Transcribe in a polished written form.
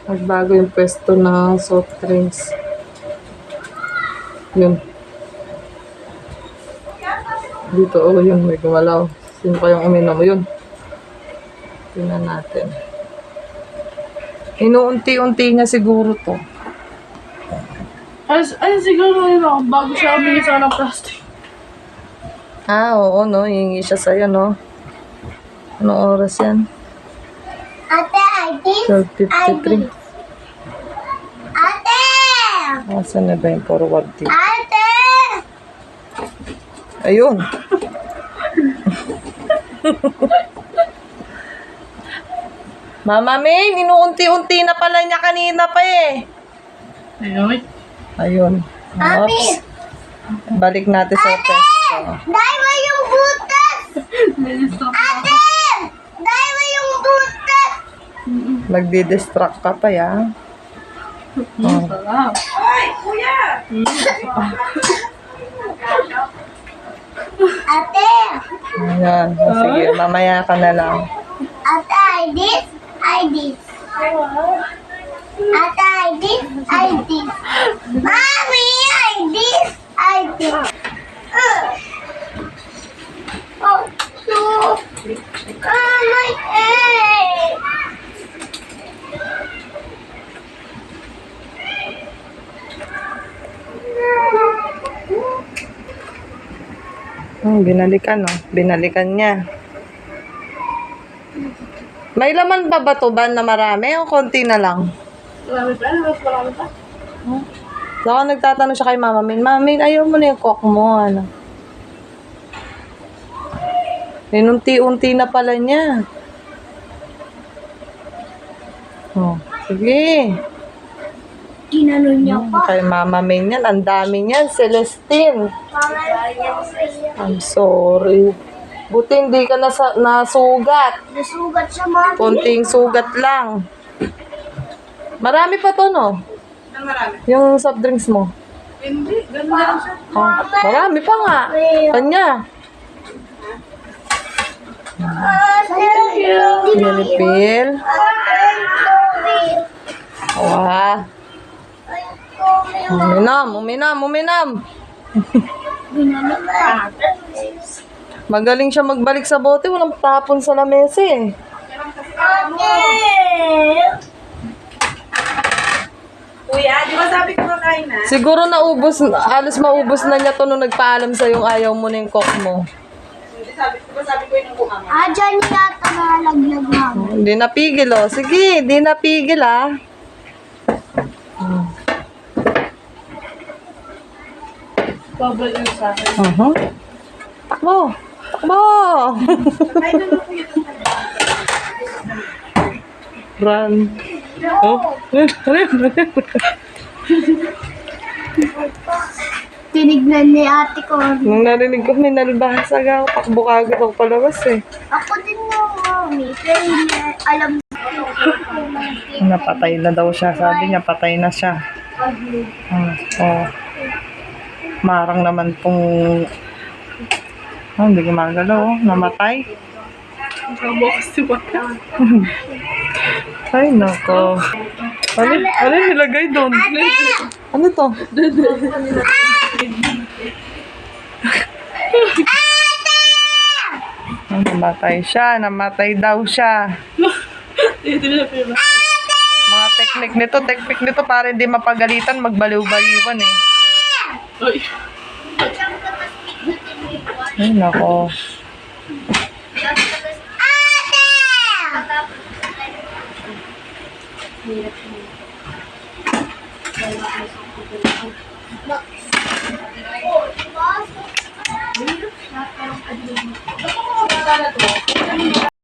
Nagbago yung pwesto ng soft drinks. Yun. Dito, oh, yun. May gumalaw. Sino kayang uminom? Yun. Tingnan natin. Inuunti-unti niya siguro to. Ay, siguro yun ako. Bago siya humingi sa ng plastic. Ah, oo, no. Hihingi siya sa'yo, no. Anong oras yan? Ate, I did. 12:53. Ate! Asan na ba yung forward dito? Ate! Ayun. Mama May, inuunti-unti na pala niya kanina pa eh. Ayun. Ayun. Mami! Oops. Balik natin sa pwesto. Dahil mo yung butas! Ate! Dahil mo yung butas! Nagdi-distract ka pa ya. Oh. Sarap. Ate! Ayan. O, sige, mamaya ka na lang. Ate, I did. I did. Ate, I did. I did. Mommy, I did. I did. Oh, no. My head. Binalikan, no? Binalikan niya. May laman ba ba to ba na marami o konti na lang? Marami pa? Mas marami pa? Baka nagtatanong siya kay Mama Min, Mama Min, ayaw mo na yung coke mo, ano? Inunti-unti na pala niya. Oh, sige. Ginano niya pa. Kay Mama Min yan, ang dami niyan, Celestine. I'm sorry. Buti hindi ka nasugat. Nasugat siya, Mami. Konting sugat lang. Marami pa to, no? Marami. Yung soft drinks mo. Hindi. Ganda lang siya. Oh, marami pa nga. Kanya. Thank you. Pinipil. Wah. Uminom. Ginano pa. Magaling siya magbalik sa bote. Walang tapon sa lamesa eh. Ate! Kuya, di ba sabi ko kakain na? Siguro halos maubos na niya to nung nagpaalam sa yung ayaw mo na yung coke mo. Sabi ko yung kumama. Dyan yata nalaglag, Mami. Hindi napigil oh. Sige, hindi napigil ah. Bubble yung sa akin. Takbo! Run. Oh, Tinignan ni ate ko. nung narinig ko may nalbahasag ako. Takbo kagad ako palabas eh. Ako din mo, Mami. Pero hindi alam Napatay na daw siya. Sabi niya patay na siya. Oh. Marang naman pong hindi gumagalaw oh. Namatay. Nakabox si Baka. Ay nako. Ano nilagay doon? Ano to? Namatay daw siya. Dito na pila. Mga teknik nito para hindi mapagalitan, magbaliw-baliwan eh. Uy. Ay nako. Ate!